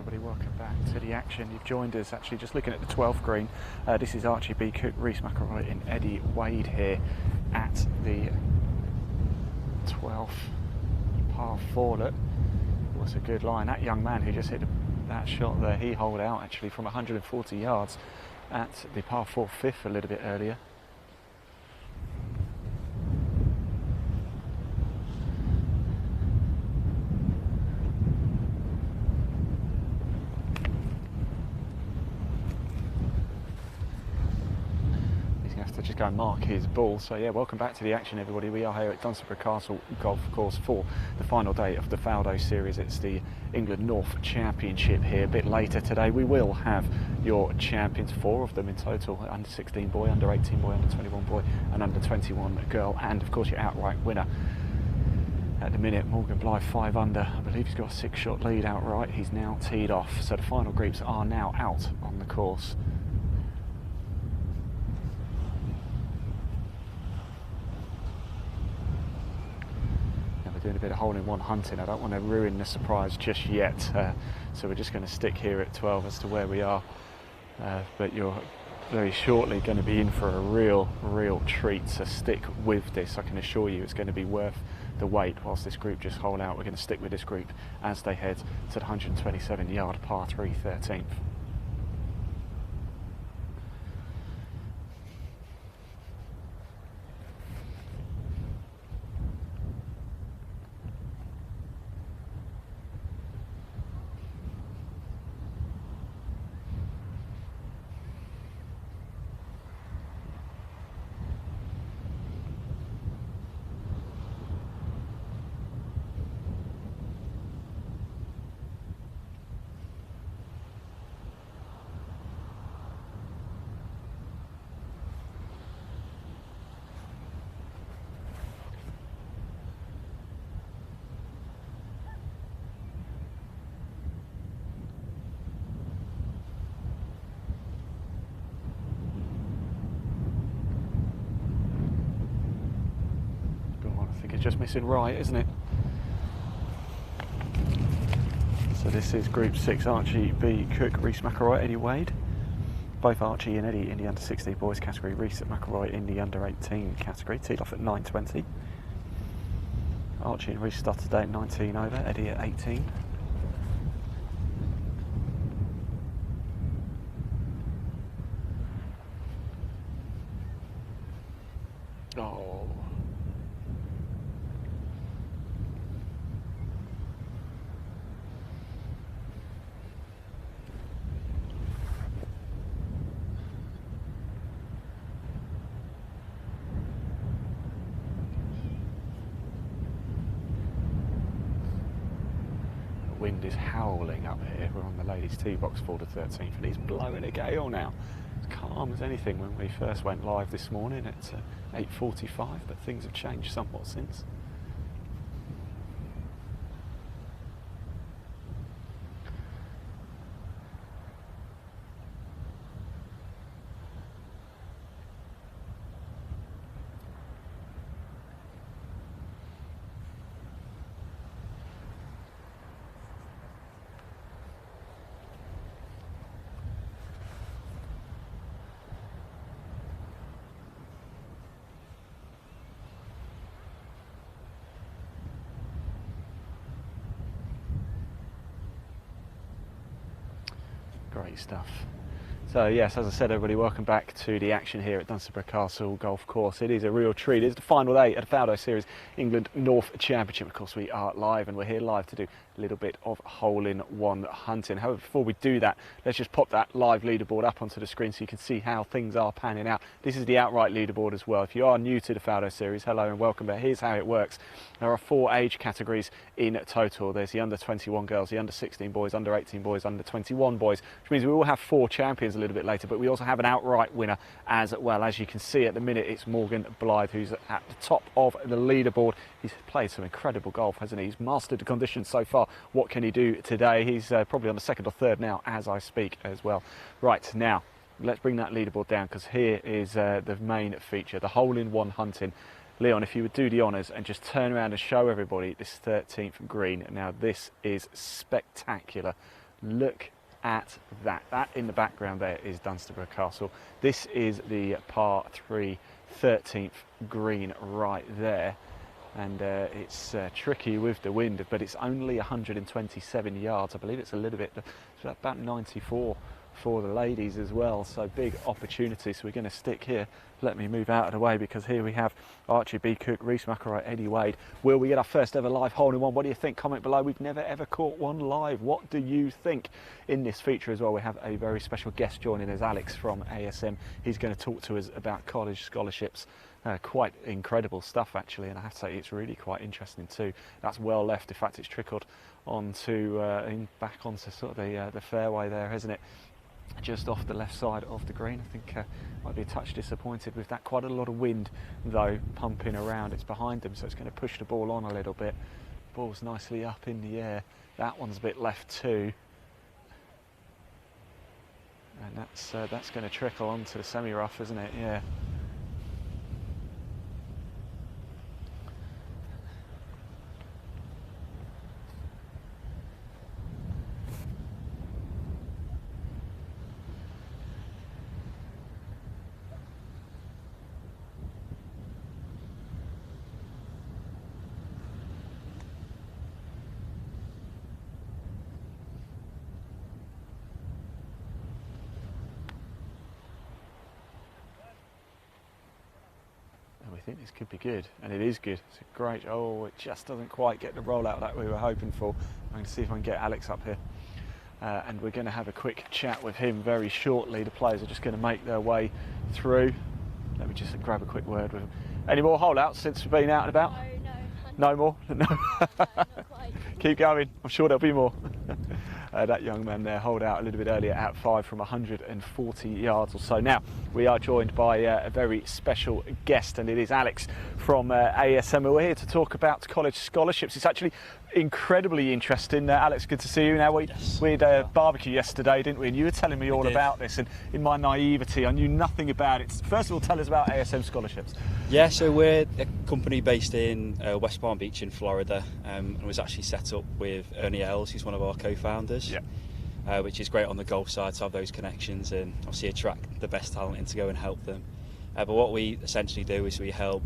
everybody, welcome back to the action. You've joined us actually just looking at the 12th green. This is Archie B. Cook, Reece McElroy and Eddie Wade here at the 12th par 4. Look, what's a good line. That young man who just hit that shot there, he holed out actually from 140 yards at the par 4 fifth a little bit earlier. To just go and mark his ball. So yeah, welcome back to the action, everybody. We are here at Dunstanburgh Castle Golf Course for the final day of the Faldo series. It's the England North Championship here. A bit later today we will have your champions, 4 of them in total: under 16 boy, under 18 boy, under 21 boy and under 21 girl, and of course your outright winner. At the minute, Morgan Blythe 5 under. I believe he's got a 6-shot lead outright. He's now teed off, so the final groups are now out on the course. Doing a bit of hole-in-one hunting. I don't want to ruin the surprise just yet, so we're just going to stick here at 12 as to where we are, but you're very shortly going to be in for a real treat, so stick with this. I can assure you it's going to be worth the wait. Whilst this group just hole out, we're going to stick with this group as they head to the 127 yard par 3 13th. I think it's just missing right, isn't it? So this is Group 6, Archie B. Cook, Reece McElroy, Eddie Wade. Both Archie and Eddie in the under 16 boys category, Reece McElroy in the under 18 category, teed off at 9:20. Archie and Reece started today at 19 over, Eddie at 18. Oh. Wind is howling up here. We're on the ladies' tee box for the 13th, and it's blowing a gale now. It's calm as anything when we first went live this morning at 8:45, but things have changed somewhat since. Great stuff. So yes, as I said, everybody, welcome back to the action here at Dunstanburgh Castle Golf Course. It is a real treat. It's the final day at the Faldo Series England North Championship. Of course, we are live, and we're here live to do a little bit of hole-in-one hunting. However, before we do that, let's just pop that live leaderboard up onto the screen so you can see how things are panning out. This is the outright leaderboard as well. If you are new to the Faldo Series, hello and welcome back. Here's how it works. There are 4 age categories in total. There's the under 21 girls, the under 16 boys, under 18 boys, under 21 boys, which means we will have 4 champions a little bit later, but we also have an outright winner as well. As you can see at the minute, it's Morgan Blythe who's at the top of the leaderboard. He's played some incredible golf, hasn't he? He's mastered the conditions so far. What can he do today? He's probably on the 2nd or 3rd now as I speak as well. Right, now let's bring that leaderboard down, because here is the main feature, the hole-in-one hunting. Leon, if you would do the honours and just turn around and show everybody this 13th green. Now this is spectacular Look at that. That in the background there is Dunstanburgh Castle. This is the par 3 13th green right there. And it's tricky with the wind, but it's only 127 yards. I believe it's a little bit, it's about 94 for the ladies as well. So big opportunity. So we're going to stick here. Let me move out of the way, because here we have Archie B. Cook, Reece McElroy, Eddie Wade. Will we get our first ever live hole-in-one? What do you think? Comment below. We've never ever caught one live. What do you think? In this feature as well, we have a very special guest joining us, Alex from ASM. He's going to talk to us about college scholarships. Quite incredible stuff actually, and I have to say it's really quite interesting too. That's well left. In fact, it's trickled onto back onto sort of the fairway there, hasn't it? Just off the left side of the green. I think might be a touch disappointed with that. Quite a lot of wind though pumping around. It's behind them, so it's going to push the ball on a little bit. Ball's nicely up in the air. That one's a bit left too, and that's going to trickle onto the semi-rough, isn't it? Yeah. I think this could be good, and it is good. It's a great, oh, it just doesn't quite get the rollout that we were hoping for. I'm going to see if I can get Alex up here, and we're going to have a quick chat with him very shortly. The players are just going to make their way through. Let me just grab a quick word with him. Any more holdouts since we've been out and about? No more? No. No, not quite. Keep going, I'm sure there'll be more. That young man there holed out a little bit earlier at 5 from 140 yards or so. Now, we are joined by a very special guest, and it is Alex from ASM. We're here to talk about college scholarships. It's actually incredibly interesting. Alex, good to see you. Now, we had a barbecue yesterday, didn't we? And you were telling me all about this, and in my naivety, I knew nothing about it. First of all, tell us about ASM scholarships. Yeah, so we're a company based in West Palm Beach in Florida, and was actually set up with Ernie Els, who's one of our co-founders. Yeah. Which is great on the golf side to have those connections and obviously attract the best talent in to go and help them. But what we essentially do is we help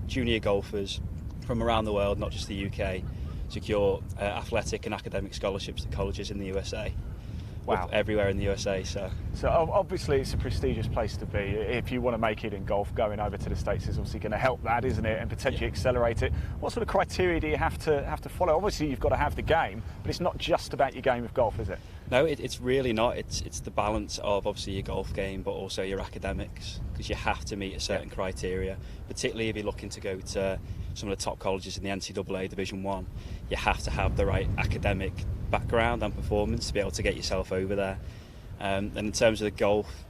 junior golfers from around the world, not just the UK, secure athletic and academic scholarships to colleges in the USA. Wow. Everywhere in the USA. So obviously it's a prestigious place to be. If you want to make it in golf, going over to the States is obviously going to help that, isn't it, and potentially accelerate it. What sort of criteria do you have to follow? Obviously you've got to have the game, but it's not just about your game of golf, is it? No, it's really not. It's the balance of obviously your golf game, but also your academics, because you have to meet a certain criteria, particularly if you're looking to go to some of the top colleges in the NCAA Division 1. You have to have the right academic background and performance to be able to get yourself over there. And in terms of the golf,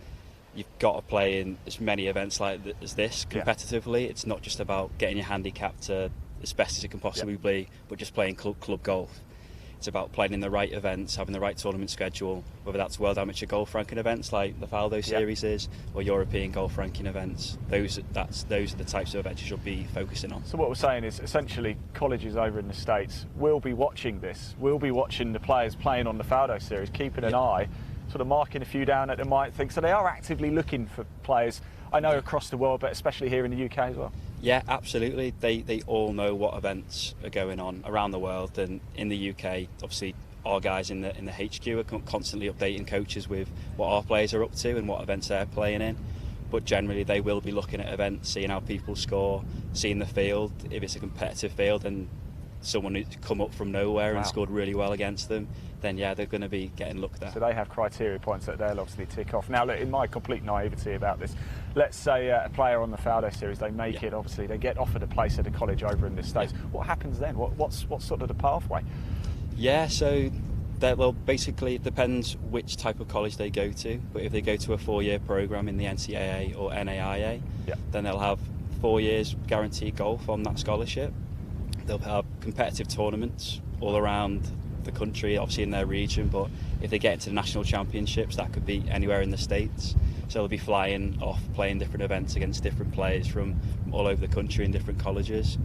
you've got to play in as many events as this competitively. It's not just about getting your handicap to as best as it can possibly be, but just playing club golf. It's about playing in the right events, having the right tournament schedule, whether that's World Amateur Golf Ranking events like the Faldo series is, or European Golf Ranking events. Those are the types of events you should be focusing on. So what we're saying is essentially colleges over in the States will be watching this, will be watching the players playing on the Faldo series, keeping an eye, sort of marking a few down that they might think. So they are actively looking for players, I know, across the world, but especially here in the UK as well. Yeah, absolutely. They all know what events are going on around the world, and in the UK, obviously, our guys in the HQ are constantly updating coaches with what our players are up to and what events they're playing in. But generally, they will be looking at events, seeing how people score, seeing the field. If it's a competitive field and someone who's come up from nowhere and scored really well against them, then yeah, they're going to be getting looked at. So they have criteria points that they'll obviously tick off. Now look, in my complete naivety about this, let's say a player on the Faldo series, they make it, obviously they get offered a place at a college over in the States. What happens then? What's sort of the pathway? Yeah, so well, basically it depends which type of college they go to, but if they go to a 4-year program in the NCAA or NAIA, then they'll have 4 years guaranteed golf on that scholarship. They'll have competitive tournaments all around the country, obviously in their region, but if they get into the national championships, that could be anywhere in the States. So they'll be flying off, playing different events against different players from all over the country in different colleges.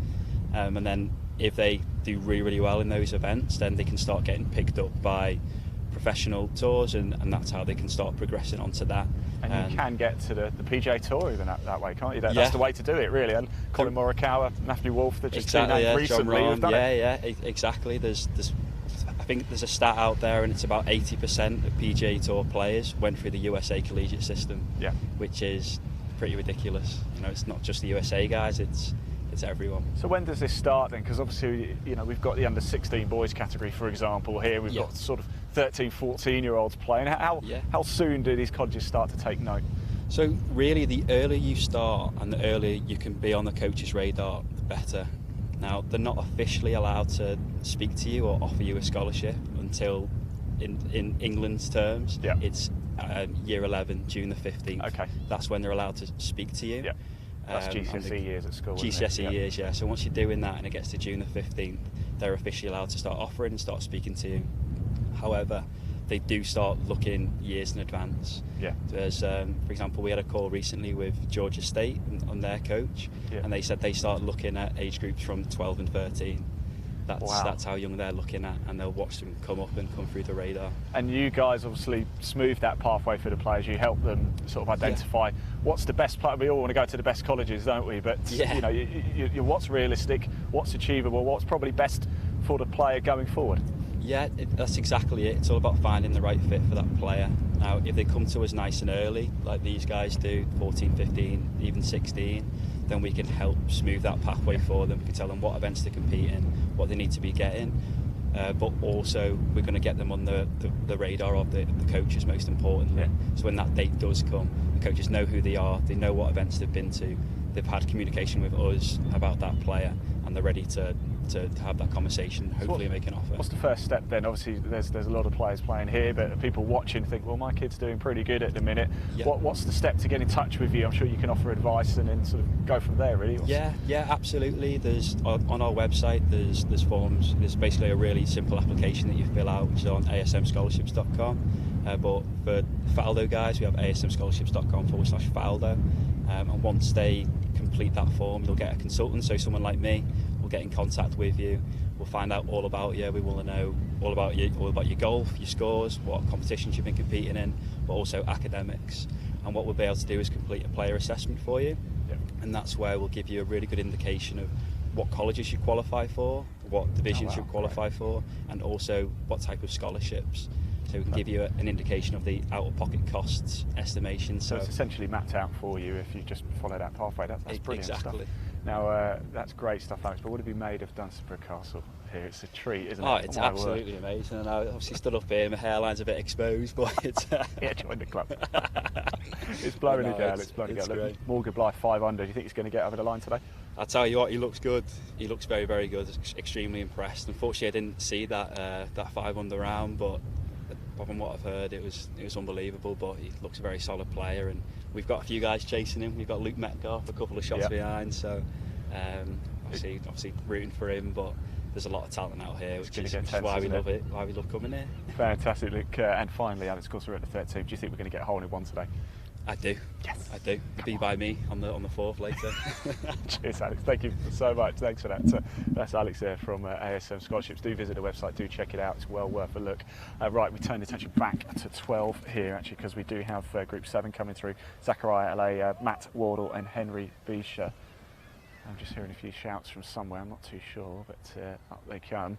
And then if they do really, really well in those events, then they can start getting picked up by professional tours, and that's how they can start progressing onto that. And you can get to the PGA Tour even that way, can't you? That's Yeah. the way to do it, really. And Colin Morikawa, Matthew Wolff, they're just Exactly, two names yeah. recently John who've done it. Exactly. I think there's a stat out there, and it's about 80% of PGA Tour players went through the USA collegiate system, Yeah. which is pretty ridiculous. You know, it's not just the USA guys; it's everyone. So when does this start then? Because obviously, you know, we've got the under 16 boys category, for example, here. We've got sort of 13, 14-year-olds playing. How soon do these colleges start to take note? So really, the earlier you start and the earlier you can be on the coach's radar, the better. Now, they're not officially allowed to speak to you or offer you a scholarship until, in England's terms, it's year 11, June the 15th. Okay. That's when they're allowed to speak to you. Yeah. That's GCSE years at school. GCSE years, yeah. So once you're doing that and it gets to June the 15th, they're officially allowed to start offering and start speaking to you. However, they do start looking years in advance. Yeah. There's, for example, we had a call recently with Georgia State on their coach, and they said they start looking at age groups from 12 and 13. That's how young they're looking at, and they'll watch them come up and come through the radar. And you guys obviously smooth that pathway for the players. You help them sort of identify what's the best player. We all want to go to the best colleges, don't we? But you know, you what's realistic, what's achievable, what's probably best for the player going forward. Yeah, that's exactly it. It's all about finding the right fit for that player. Now, if they come to us nice and early, like these guys do, 14, 15, even 16, then we can help smooth that pathway for them. We can tell them what events to compete in, what they need to be getting, but also we're going to get them on the radar of the coaches, most importantly. Yeah. So when that date does come, the coaches know who they are, they know what events they've been to, they've had communication with us about that player, and they're ready to have that conversation, hopefully make an offer. What's the first step then? Obviously there's a lot of players playing here, but people watching think, well, my kid's doing pretty good at the minute. Yeah. What's the step to get in touch with you? I'm sure you can offer advice and then sort of go from there, really. Yeah, absolutely. There's on our website there's forms. There's basically a really simple application that you fill out, which is on asmscholarships.com. But for Faldo guys, we have asmscholarships.com/Faldo. And once they complete that form, you'll get a consultant, so someone like me will get in contact with you. We'll find out all about you. We want to know all about your golf, your scores, what competitions you've been competing in, but also academics. And what we'll be able to do is complete a player assessment for you. Yep. And that's where we'll give you a really good indication of what colleges you qualify for, what divisions you qualify for, and also what type of scholarships. So we can give you an indication of the out-of-pocket costs estimation. So it's essentially mapped out for you if you just follow that pathway. That's brilliant stuff. Now, that's great stuff, Alex, but what have you made of Dunstanburgh Castle here? It's a treat, isn't it? Oh, it's absolutely amazing. And I obviously stood up here, my hairline's a bit exposed, but it's... Yeah, join the club. It's blowing a gale, it's blowing a gale. Morgan Blythe 5 under, do you think he's going to get over the line today? I'll tell you what, he looks good. He looks very, very good. Extremely impressed. Unfortunately, I didn't see that 5 under round, but from what I've heard, it was unbelievable. But he looks a very solid player, and we've got a few guys chasing him. We've got Luke Metcalf a couple of shots behind, so obviously rooting for him. But there's a lot of talent out here, which is why we love it. Why we love coming here. Fantastic, Luke. And finally, Alex, of course, we're at the 13th. Do you think we're going to get a hole in one today? I do. Yes, I do. Be by me on the 4th later. Cheers, Alex. Thank you so much. Thanks for that. That's Alex there from ASM Scholarships. Do visit the website. Do check it out. It's well worth a look. Right, we turn the attention back to 12 here, actually, because we do have Group 7 coming through. Zachariah LA, Matt Wardle, and Henry Bisha. I'm just hearing a few shouts from somewhere. I'm not too sure, but up they come.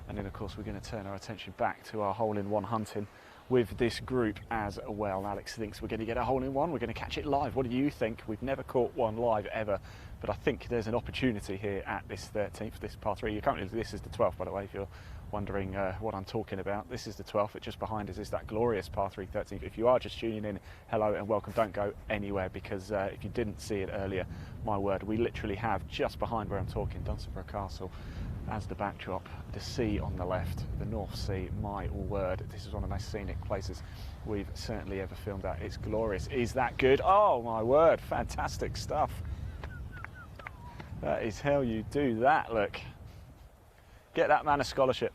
And then, of course, we're going to turn our attention back to our hole-in-one hunting with this group as well. Alex thinks we're going to get a hole-in-one. We're going to catch it live. What do you think? We've never caught one live ever, but I think there's an opportunity here at this 13th, this par 3. This is the 12th, by the way, if you're wondering what I'm talking about. This is the 12th, but just behind us is that glorious par 3 13th. If you are just tuning in, hello and welcome. Don't go anywhere, because if you didn't see it earlier, my word, we literally have just behind where I'm talking, Dunstanburgh Castle as the backdrop, the sea on the left, the North Sea. My word, this is one of the most scenic places we've certainly ever filmed at. It's glorious. Is that good? Oh my word, fantastic stuff. That is how you do that, look. Get that man a scholarship.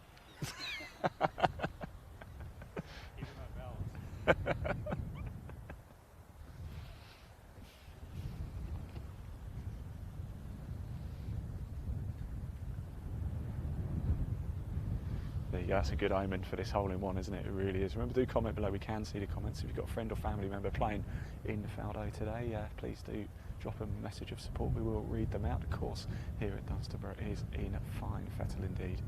you go, that's a good omen for this hole-in-one, isn't it? It really is. Remember, do comment below. We can see the comments. If you've got a friend or family member playing in Faldo today, please do drop a message of support. We will read them out. The course here at Dunstanburgh is in fine fettle indeed.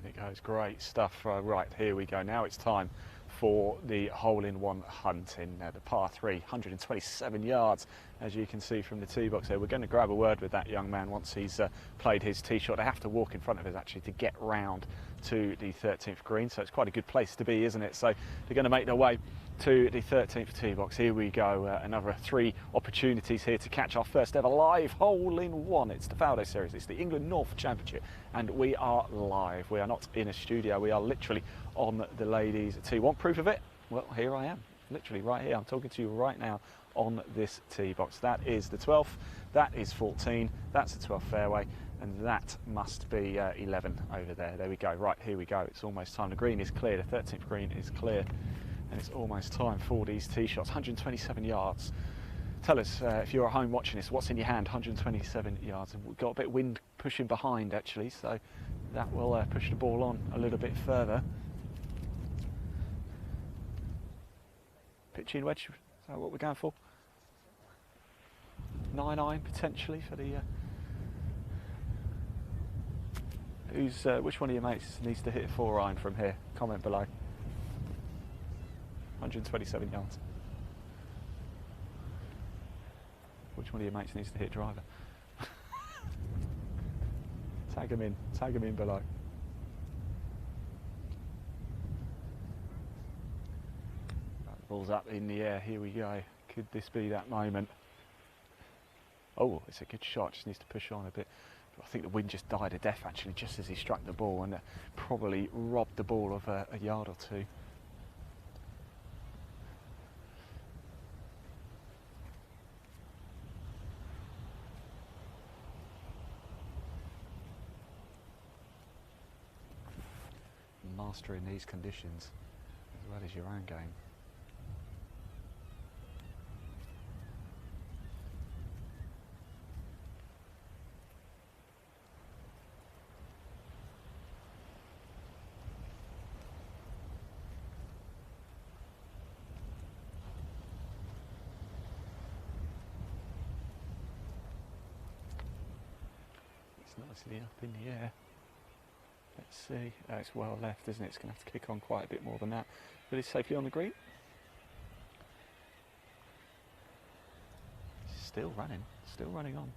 In it goes, great stuff. Right, here we go. Now it's time for the hole-in-one hunt in the par 3, 127 yards, as you can see from the tee box there. We're going to grab a word with that young man once he's played his tee shot. They have to walk in front of us actually to get round to the 13th green, so it's quite a good place to be, isn't it? So they're going to make their way to the 13th tee box. Here we go, another 3 opportunities here to catch our first ever live hole-in-one. It's the Faldo series, it's the England North Championship, and we are live. We are not in a studio, we are literally on the ladies' tee. Want proof of it? Well, here I am, literally right here. I'm talking to you right now on this tee box. That is the 12th, that is 14, that's the 12th fairway, and that must be 11 over there. There we go. Right, here we go. It's almost time. The green is clear, the 13th green is clear, and it's almost time for these tee shots. 127 yards. Tell us if you're at home watching this, what's in your hand? 127 yards, and we've got a bit of wind pushing behind actually, so that will push the ball on a little bit further. Pitching wedge, is that what we're going for? 9-iron potentially for the. Which one of your mates needs to hit a 4-iron from here? Comment below. 127 yards. Which one of your mates needs to hit driver? Tag them in below. Right, the ball's up in the air, here we go. Could this be that moment? Oh, it's a good shot, just needs to push on a bit. I think the wind just died a death actually just as he struck the ball, and probably robbed the ball of a yard or two. Mastering these conditions as well as your own game. It's nicely up in the air. Let's see, it's well left, isn't it? It's going to have to kick on quite a bit more than that. But it's safely on the green. Still running on.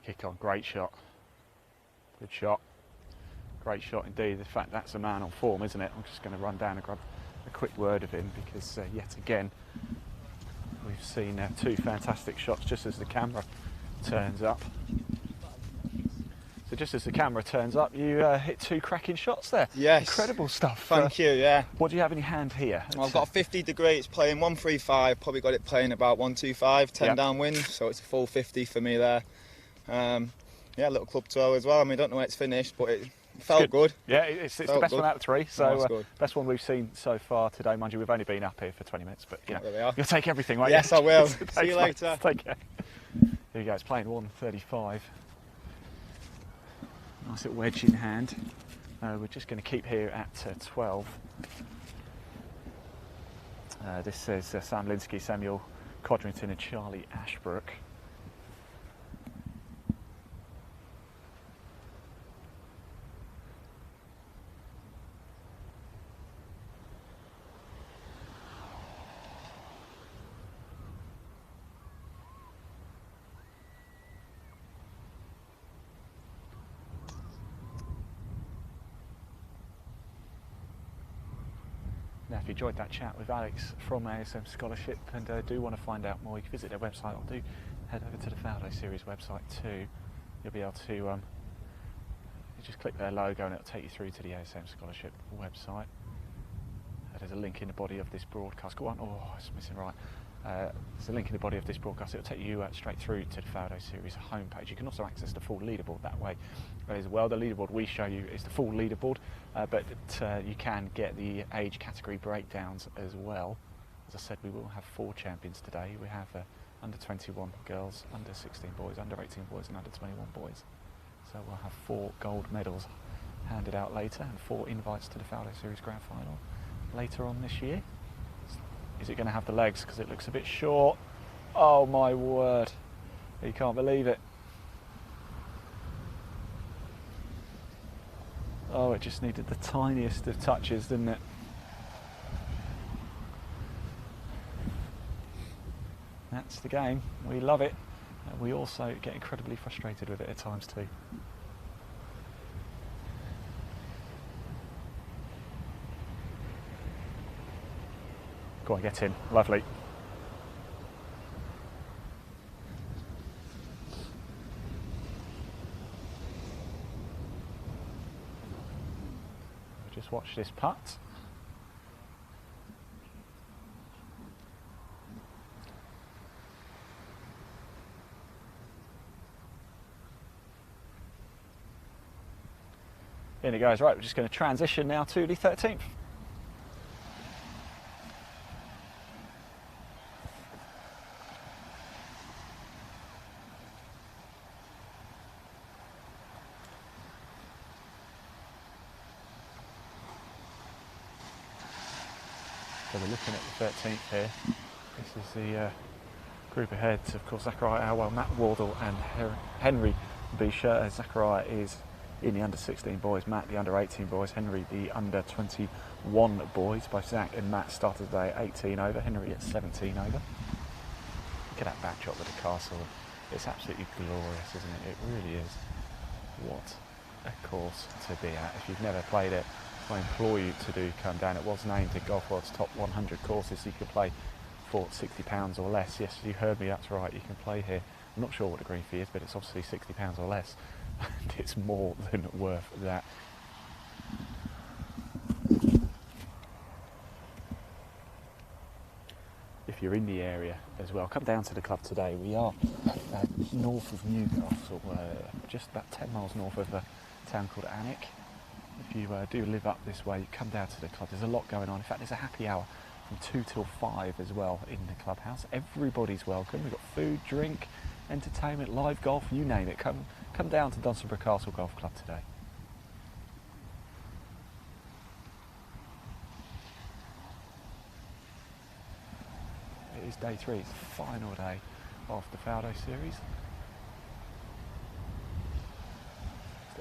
Kick on, great shot. Good shot. Great shot indeed. In fact, that's a man on form, isn't it? I'm just going to run down and grab a quick word of him because yet again we've seen 2 fantastic shots just as the camera turns up. So just as the camera turns up, you hit 2 cracking shots there. Yes. Incredible stuff. Thank you, yeah. What do you have in your hand here? Well, I've got a 50 degree, it's playing 135, probably got it playing about 125, 10 Yep. down wind, so it's a full 50 for me there. Yeah, little club toe as well. I mean, I don't know where it's finished, but Felt good. Yeah, it's the Felt best good. one out of 3. So That's good. best one we've seen so far today. Mind you, we've only been up here for 20 minutes, but There we are. you'll take everything, won't Yes, you? I will. Thanks, See you mate. later. Take care. Here you go. It's playing 135. Nice little wedge in hand. We're just going to keep here at 12. This is Sam Linsky, Samuel Codrington and Charlie Ashbrook. Now, if you enjoyed that chat with Alex from ASM Scholarship and do want to find out more, you can visit their website, or do head over to the Faldo series website too. You'll be able to you just click their logo and it'll take you through to the ASM Scholarship website. There's a link in the body of this broadcast. Go on, oh, it's missing right. There's a link in the body of this broadcast. It'll take you straight through to the Faldo series homepage. You can also access the full leaderboard that way as well. The leaderboard we show you is the full leaderboard, but you can get the age category breakdowns as well. As I said, we will have 4 champions today. We have under 21 girls, under 16 boys, under 18 boys and under 21 boys. So we'll have 4 gold medals handed out later and 4 invites to the Faldo series grand final later on this year. Is it going to have the legs? Because it looks a bit short. Oh my word. You can't believe it. Oh, it just needed the tiniest of touches, didn't it? That's the game. We love it. We also get incredibly frustrated with it at times too. Go on, get in. Lovely. Just watch this putt. In it goes. Right, we're just going to transition now to the 13th. So we're looking at the 13th here. This is the group of heads, of course, Zachariah Alwell, Matt Wardle and Henry Bisha. Zachariah is in the under 16 boys, Matt the under 18 boys, Henry the under 21 boys. Both Zach and Matt started today at 18 over, Henry at 17 over. Look at that backdrop with the castle. It's absolutely glorious, isn't it? It really is. What a course to be at. If you've never played it, I implore you to come down. It was named in Golf World's top 100 courses. You can play for £60 or less. Yes, you heard me, that's right, you can play here. I'm not sure what the green fee is, but it's obviously £60 or less. And it's more than worth that. If you're in the area as well, come down to the club today. We are north of Newcastle, just about 10 miles north of a town called Alnwick. If you do live up this way, come down to the club. There's a lot going on. In fact, there's a happy hour from 2 till 5 as well in the clubhouse. Everybody's welcome. We've got food, drink, entertainment, live golf, you name it. Come down to Dunstanburgh Castle Golf Club today. It is day 3. It's the final day of the Faldo series.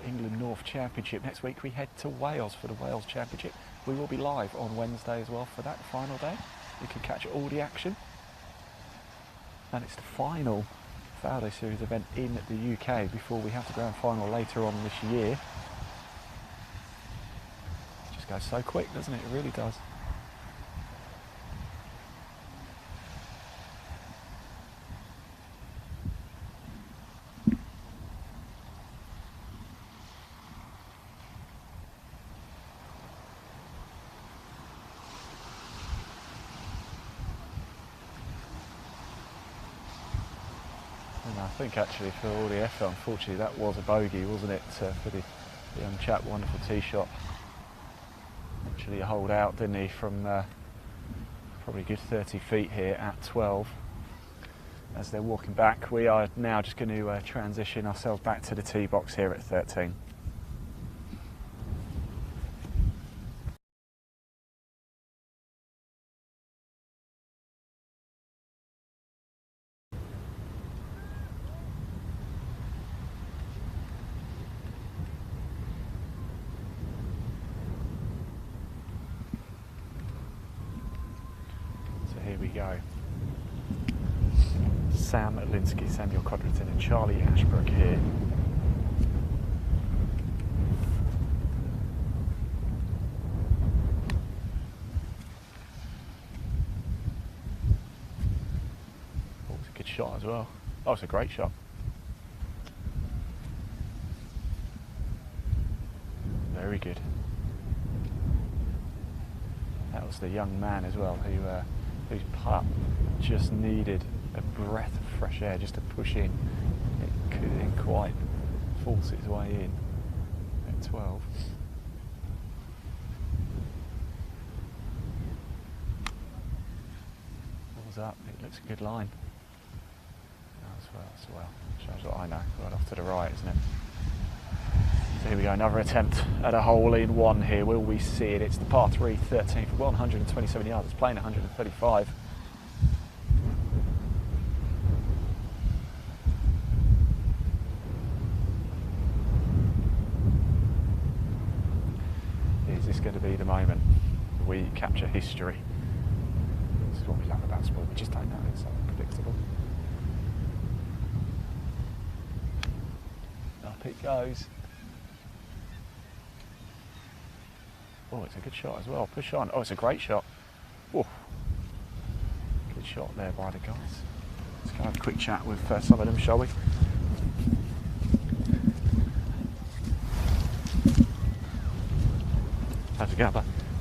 England North Championship. Next week we head to Wales for the Wales Championship. We will be live on Wednesday as well for that final day. You can catch all the action. And it's the final Faldo Series event in the UK before we have the grand final later on this year. It just goes so quick, doesn't it? It really does. I think actually for all the effort, unfortunately that was a bogey, wasn't it, for the The young chap, wonderful tee shot. Actually hold out, didn't he, from probably a good 30 feet here at 12. As they're walking back, we are now just going to transition ourselves back to the tee box here at 13. So here we go. Sam Linsky, Samuel Codrington and Charlie Ashbrook here. Oh, it's a good shot as well. Oh, it's a great shot. Very good. That was the young man as well whose putt just needed a breath of fresh air just to push in. It couldn't quite force its way in at 12. Balls up, it looks a good line. As well. Shows what I know, right off to the right, isn't it? So here we go, another attempt at a hole-in-one here. Will we see it? It's the par 3, 13 for 127 yards. It's playing 135. Is this going to be the moment we capture history? This is what we love about sport. We just don't know. It's unpredictable. Up it goes. Oh, it's a good shot as well. Push on. Oh, it's a great shot. Oh, good shot there by the guys. Let's go have a quick chat with some of them, shall we? How's it going?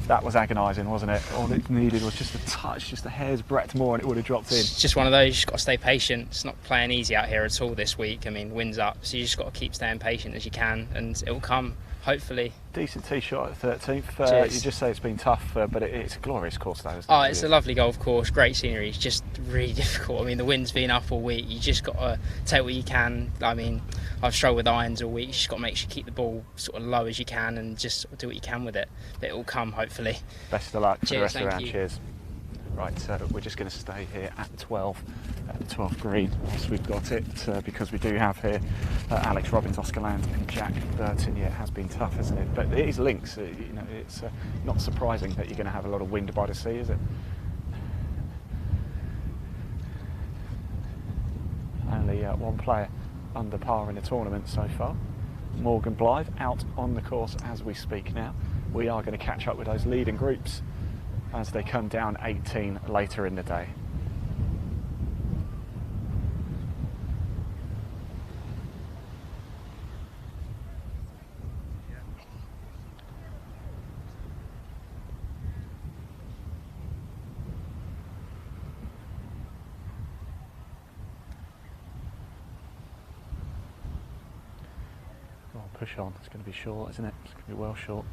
That was agonising, wasn't it? All it needed was just a touch, just a hair's breadth more, and it would have dropped in. It's just one of those, you've just got to stay patient. It's not playing easy out here at all this week. I mean, wind's up, so you just got to keep staying patient as you can, and it will come, hopefully. Decent tee shot at 13th. You just say it's been tough, but it's a glorious course though, isn't it? It's a lovely golf course, great scenery. It's just really difficult. I mean, the wind's been up all week. You just got to take what you can. I mean, I've struggled with irons all week. You just got to make sure you keep the ball sort of low as you can and just sort of do what you can with it. But it will come, hopefully. Best of luck for the rest of the round. You. Cheers. Right, so we're just going to stay here at 12, at the 12th green, whilst we've got it, because we do have here Alex Robbins, Oscar Land and Jack Burton. Yeah, it has been tough, hasn't it? But it is links, you know, it's not surprising that you're going to have a lot of wind by the sea, is it? Only one player under par in the tournament so far. Morgan Blythe out on the course as we speak now. We are going to catch up with those leading groups as they come down 18 later in the day. Oh, push on, it's going to be short, isn't it? It's going to be well short.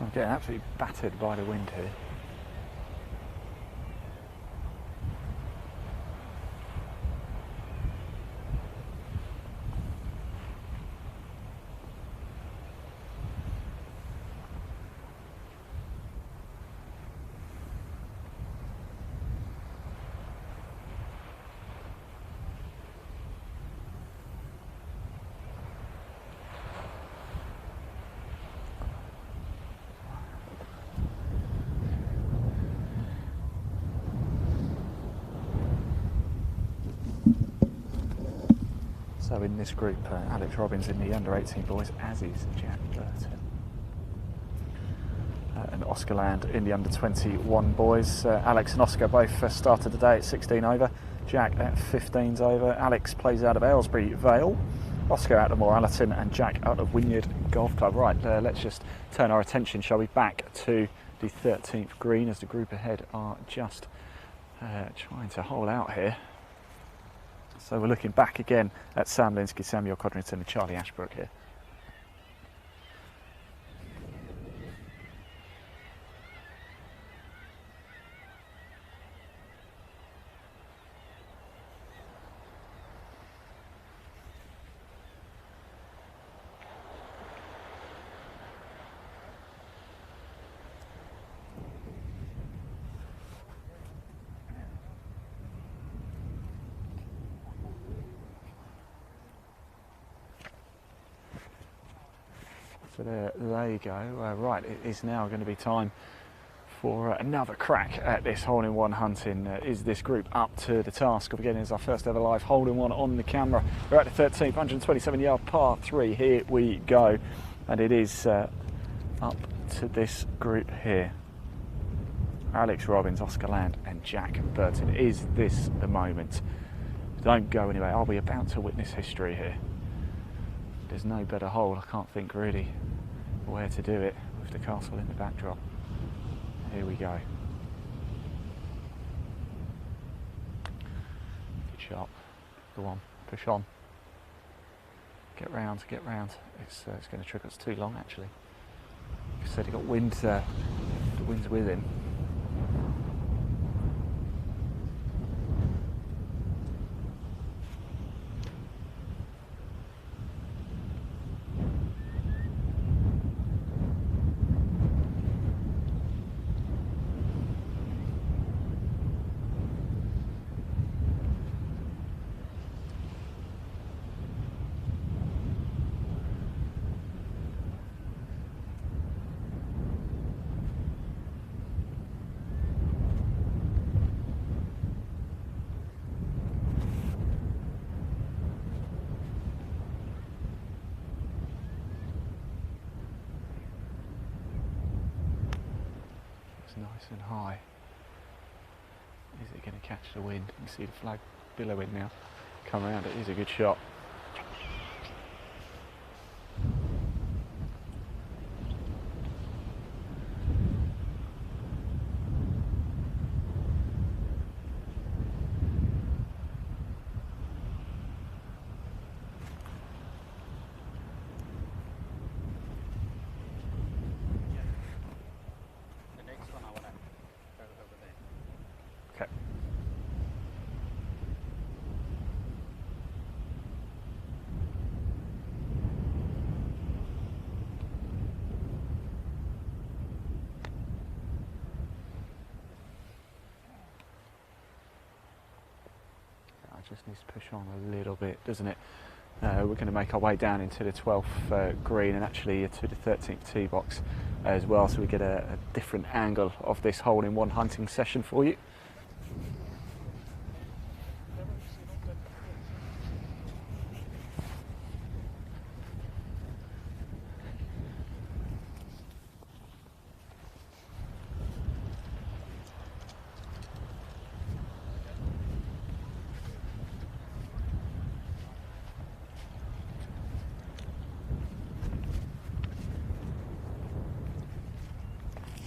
I'm getting absolutely battered by the wind here. So in this group, Alex Robbins in the under-18 boys, as is Jack Burton. And Oscar Land in the under-21 boys. Alex and Oscar both started today at 16 over. Jack at 15s over. Alex plays out of Aylesbury Vale. Oscar out of Moralton and Jack out of Wynyard Golf Club. Right, let's just turn our attention, shall we, back to the 13th green as the group ahead are just trying to hole out here. So we're looking back again at Sam Linsky, Samuel Codrington and Charlie Ashbrook here. So there you go. Right, it is now going to be time for another crack at this hole-in-one hunting. Is this group up to the task of getting our first ever live hole-in-one on the camera? We're at the 13th, 127 yard par 3. Here we go. And it is up to this group here. Alex Robbins, Oscar Land and Jack Burton. Is this the moment? Don't go anywhere. Are we about to witness history here? There's no better hole, I can't think really where to do it with the castle in the backdrop. Here we go. Good shot. Go on, push on. Get round, get round. It's going to trick us too long actually. Like I said, he got wind, the wind's with him. Nice and high. Is it going to catch the wind? You can see the flag billowing now. Come around, it is a good shot. Okay. Just needs to push on a little bit, doesn't it? We're going to make our way down into the 12th green and actually to the 13th tee box as well, so we get a different angle of this hole-in-one hunting session for you.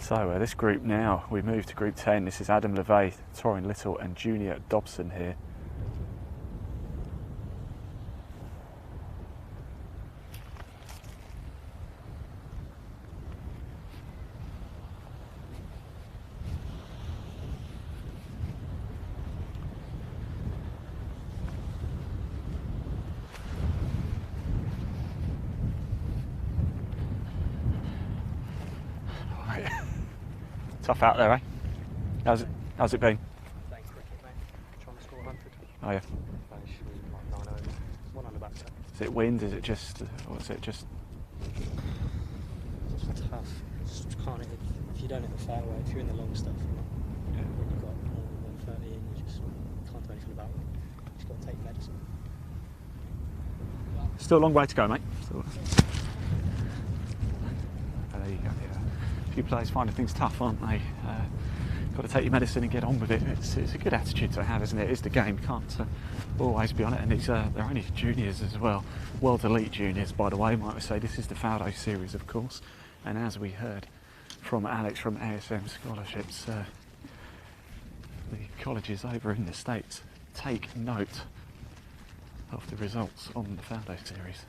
So this group now, we move to group 10. This is Adam LeVay, Torin Little and Junior Dobson here. Tough out there, eh? How's it been? Playing cricket, mate. Trying to score 100. Oh yeah. Finish with like 9 overs. 1 under batter. Is it wind? Is it just? Or is it just? It's tough. Just can't hit. If you don't hit the fairway, if you're in the long stuff, when you've got more than 130 in, you just can't do anything about it. You just got to take medicine. Still a long way to go, mate. Still. There you go. Yeah. A few players finding things tough, aren't they? Got to take your medicine and get on with it. It's a good attitude to have, isn't it? It's the game. You can't always be on it. And they're only juniors as well. World Elite juniors, by the way, might we say. This is the Faldo series, of course. And as we heard from Alex from ASM Scholarships, the colleges over in the States take note of the results on the Faldo series.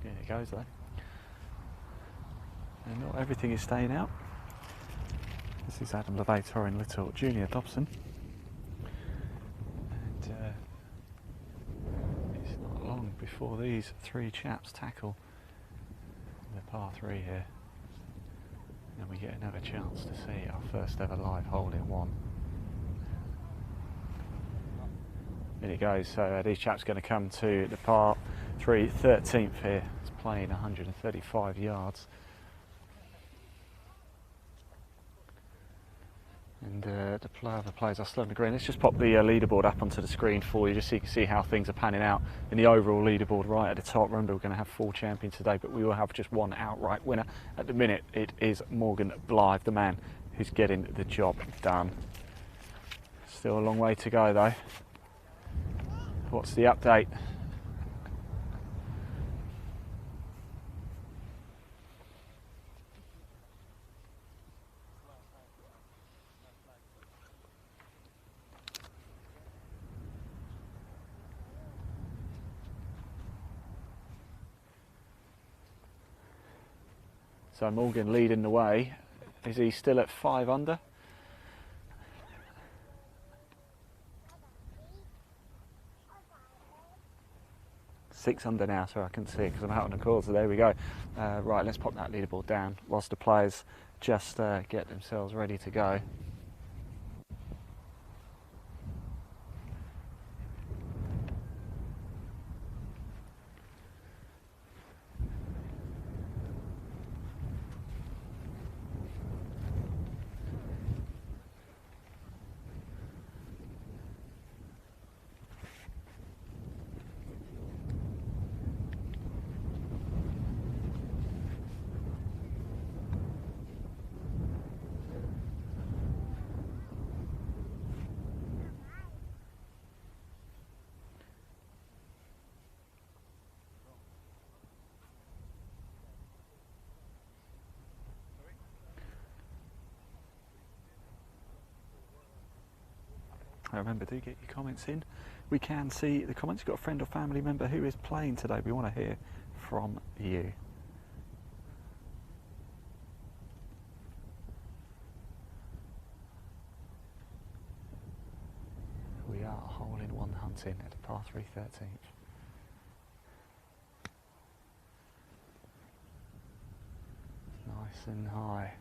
There it goes though. And not everything is staying out. This is Adam LeVay, Torrin Little, Junior Dobson. And it's not long before these three chaps tackle the par 3 here. And we get another chance to see our first ever live hole in one. There it goes. So these chaps are going to come to the par 3 13th here. It's playing 135 yards. And the other players are still on the green. Let's just pop the leaderboard up onto the screen for you, just so you can see how things are panning out in the overall leaderboard right at the top. Remember, we're going to have 4 champions today, but we will have just one outright winner. At the minute, it is Morgan Blythe, the man who's getting the job done. Still a long way to go, though. What's the update? So Morgan leading the way. Is he still at 5 under? Six under now, so I can see because I'm out on the course. So there we go. Right, let's pop that leaderboard down whilst the players just get themselves ready to go. Remember, do get your comments in. We can see the comments. You've got a friend or family member who is playing today. We want to hear from you. in at the par 3 13th. Nice and high.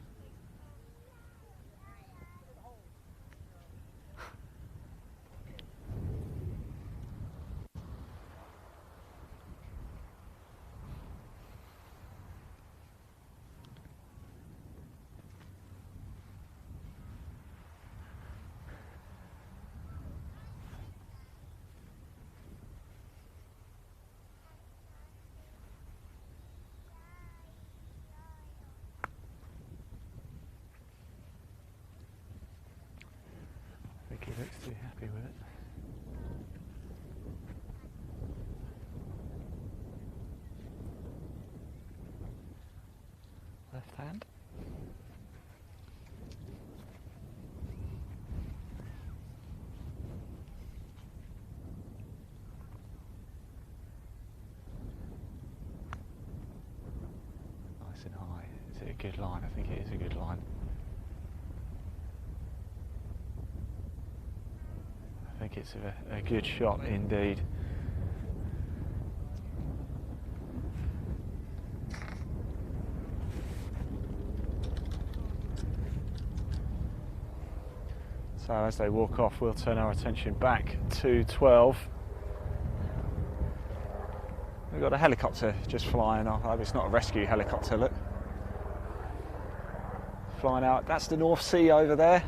I think he looks too happy with it. Left hand. Nice and high. Is it a good line? I think it is a good line. I think it's a good shot indeed. So as they walk off, we'll turn our attention back to 12. We've got a helicopter just flying off. I hope it's not a rescue helicopter, look. Flying out. That's the North Sea over there.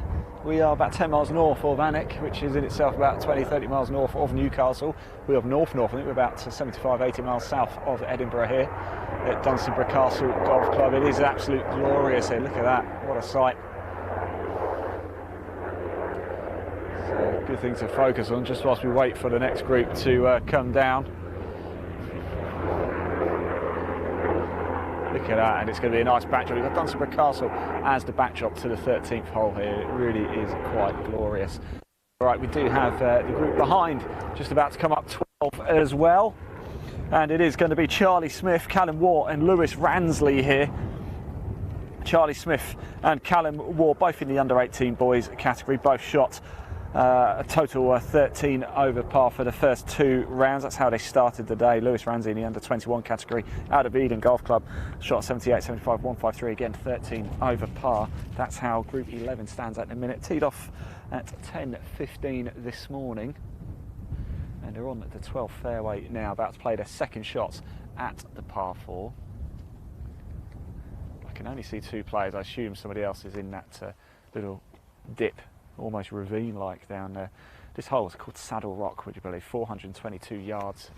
We are about 10 miles north of Alnwick, which is in itself about 20-30 miles north of Newcastle. We are north. I think we're about 75-80 miles south of Edinburgh here at Dunstanburgh Castle Golf Club. It is absolutely glorious here. Look at that. What a sight. So, good thing to focus on just whilst we wait for the next group to come down. Look at that, and it's going to be a nice backdrop. We've got Dunstanburgh Castle as the backdrop to the 13th hole here. It really is quite glorious. All right, we do have the group behind just about to come up 12 as well. And it is going to be Charlie Smith, Callum Waugh and Lewis Ransley here. Charlie Smith and Callum Waugh, both in the under 18 boys category, both shot a total 13 over par for the first 2 rounds. That's how they started the day. Lewis Ransley in the under 21 category out of Eden Golf Club shot 78, 75, 153, again 13 over par. That's how Group 11 stands at the minute. Teed off at 10:15 this morning, and they're on the 12th fairway now, about to play their second shots at the par 4. I can only see 2 players. I assume somebody else is in that little dip, almost ravine-like down there. This hole is called Saddle Rock, would you believe? 422 yards.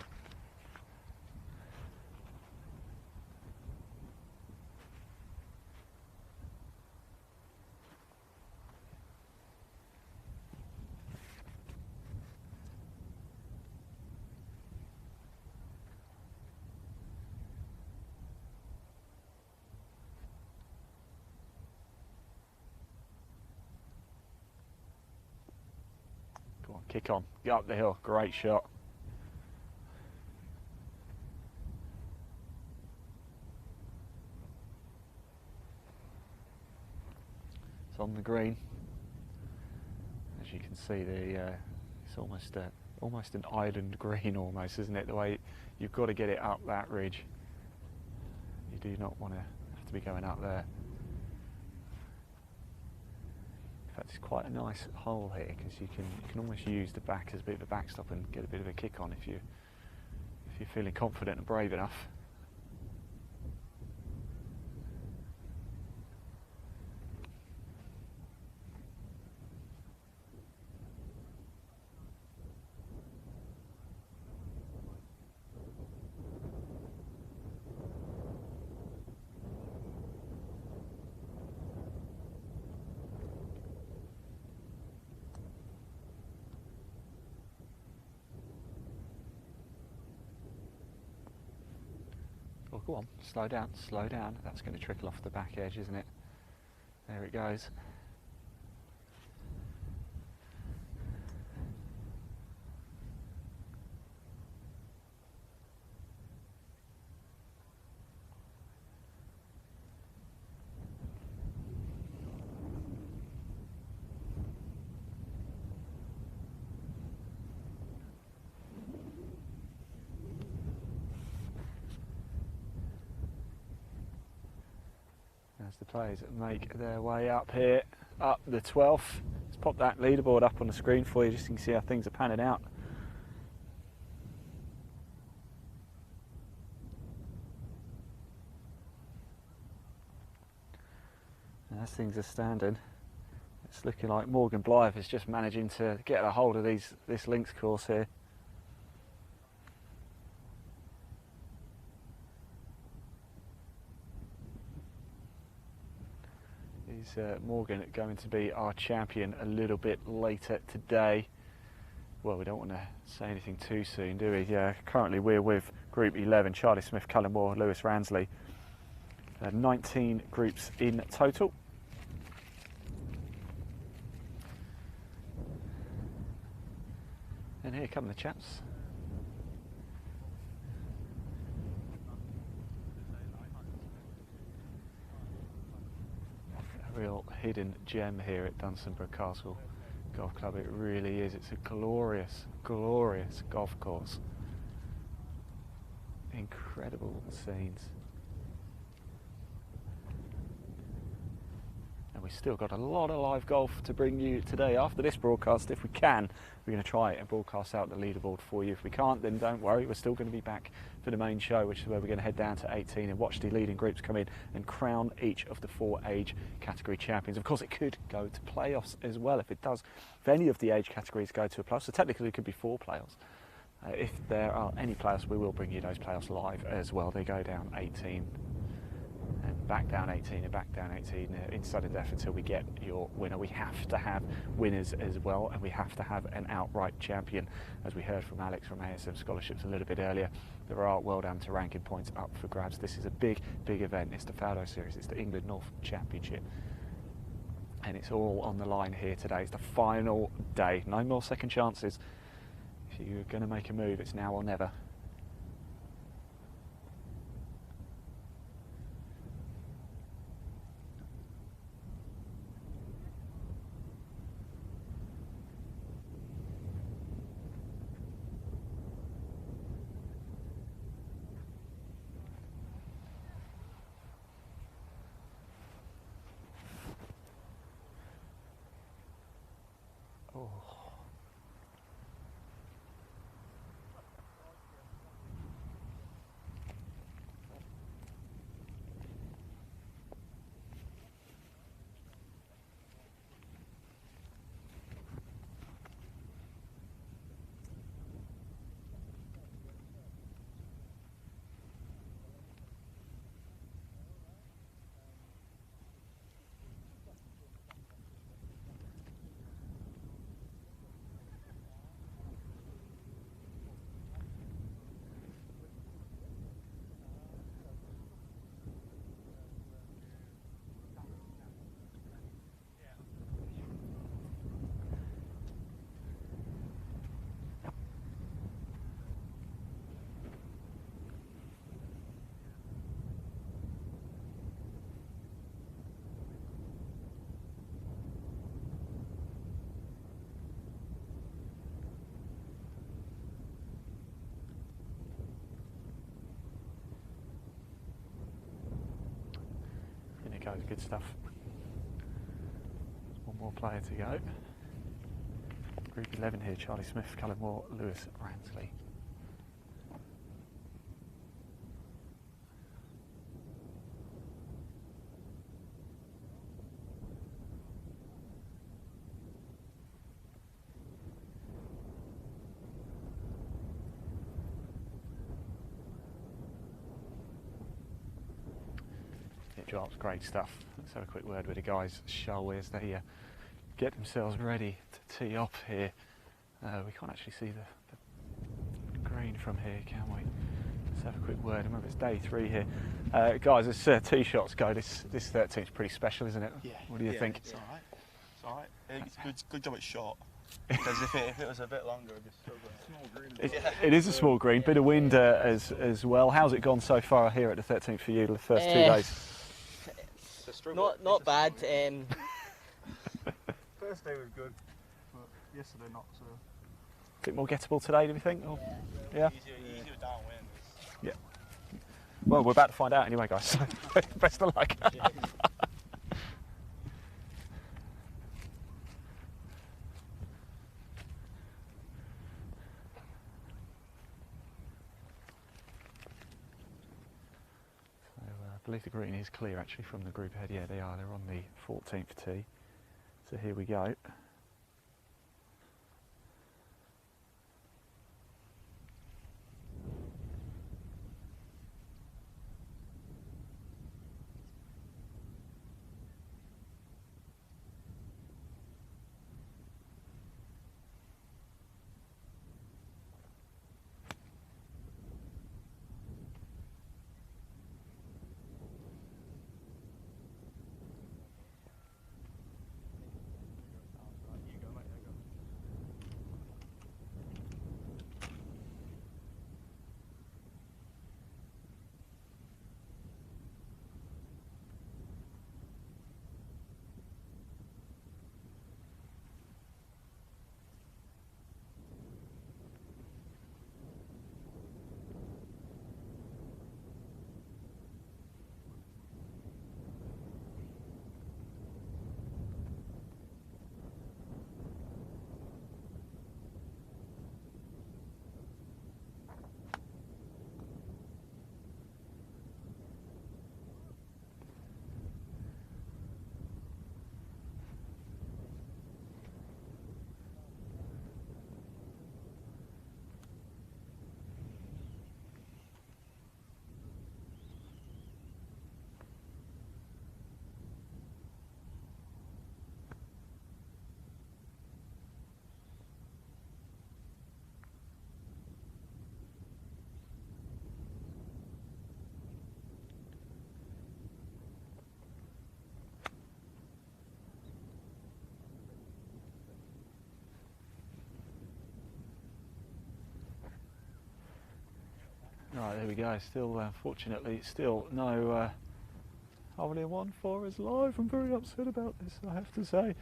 Go on, kick on, get up the hill, great shot. It's on the green. As you can see, it's almost an island green, almost, isn't it? The way you've got to get it up that ridge. You do not want to have to be going up there. In fact, it's quite a nice hole here because you can almost use the back as a bit of a backstop and get a bit of a kick on if you're feeling confident and brave enough. Oh, go on, slow down, slow down. That's going to trickle off the back edge, isn't it? There it goes. as the players make their way up here, up the 12th. Let's pop that leaderboard up on the screen for you just so you can see how things are panning out. And as things are standing, it's looking like Morgan Blythe is just managing to get a hold of this links course here. Is Morgan going to be our champion a little bit later today? Well, we don't want to say anything too soon, do we? Yeah, currently we're with Group 11, Charlie Smith, Cullen Moore, Lewis Ransley. 19 groups in total. And here come the chaps. A real hidden gem here at Dunstanburgh Castle Golf Club. It really is. It's a glorious, glorious golf course. Incredible scenes. And we've still got a lot of live golf to bring you today. After this broadcast, if we can, we're going to try and broadcast out the leaderboard for you. If we can't, then don't worry, we're still going to be back for the main show, which is where we're going to head down to 18 and watch the leading groups come in and crown each of the 4 age category champions. Of course, it could go to playoffs as well. If it does, if any of the age categories go to a playoff, so technically it could be 4 playoffs. If there are any playoffs, we will bring you those playoffs live as well. They go down 18 and back down 18 and back down 18 in sudden death until we get your winner. We have to have winners as well, and we have to have an outright champion. As we heard from Alex from ASM Scholarships a little bit earlier, there are World Amateur ranking points up for grabs. This is a big, big event. It's the Faldo Series, it's the England North Championship, and it's all on the line here today. It's the final day. No more second chances. If you're going to make a move, it's now or never. Oh. Goes, good stuff. One more player to go. Group 11 here, Charlie Smith, Cullen Moore, Lewis Ransley. Drops, great stuff. Let's have a quick word with the guys, shall we, as they get themselves ready to tee off here. We can't actually see the green from here, can we? Let's have a quick word. Remember, it's day 3 here. Guys, as tee shots go, this 13th is pretty special, isn't it? Yeah. What do you think? It's alright. It's alright. It's good job it's short. Because if it was a bit longer, it'd be still good. Small green. It is a small green, bit of wind as well. How's it gone so far here at the 13th for you, the first 2 days? Not bad. First day was good, but yesterday not so. A bit more gettable today, do we think? Or, yeah. Easier downwind. Yeah. Well, we're about to find out anyway, guys. Best of luck. believe the green is clear actually from the group ahead. Yeah, they are. They're on the 14th tee. So here we go. Right, there we go. Still, fortunately, still no hole in one for us live. I'm very upset about this, I have to say.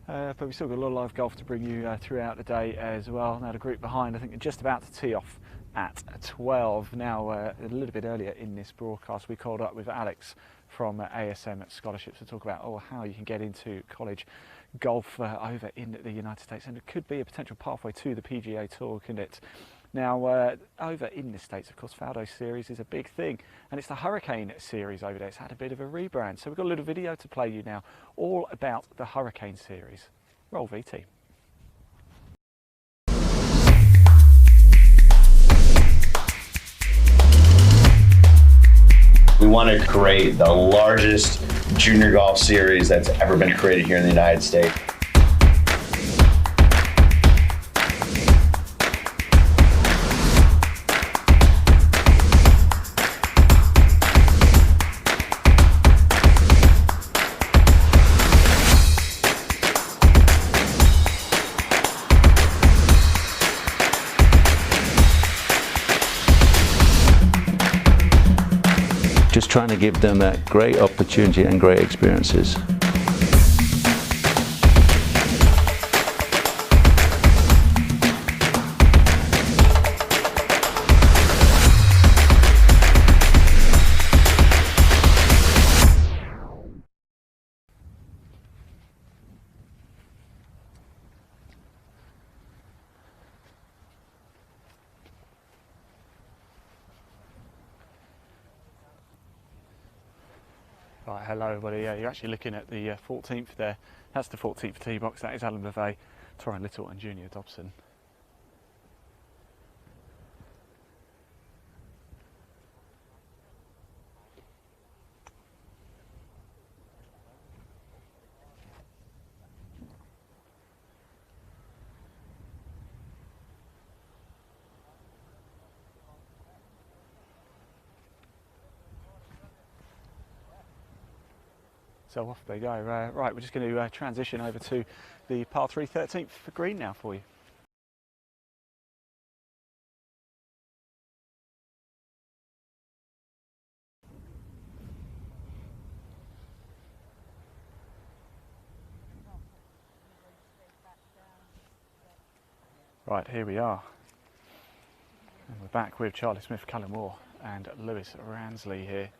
But we've still got a lot of live golf to bring you throughout the day as well. Now the group behind, I think, are just about to tee off at 12. Now, a little bit earlier in this broadcast, we called up with Alex from ASM Scholarships to talk about how you can get into college golf over in the United States, and it could be a potential pathway to the PGA Tour, couldn't it? Now, over in the States, of course, Faldo series is a big thing, and it's the Hurricane series over there. It's had a bit of a rebrand, so we've got a little video to play you now, all about the Hurricane series. Roll VT. We want to create the largest junior golf series that's ever been created here in the United States. Just trying to give them that great opportunity and great experiences. Right, hello everybody. Yeah, you're actually looking at the 14th there. That's the 14th tee box. That is Alan LeVay, Torrin Little and Junior Dobson. So off they go. Right, we're just going to transition over to the par 3 13th for green now for you. Right, here we are. And we're back with Charlie Smith, Callum Moore and Lewis Ransley here.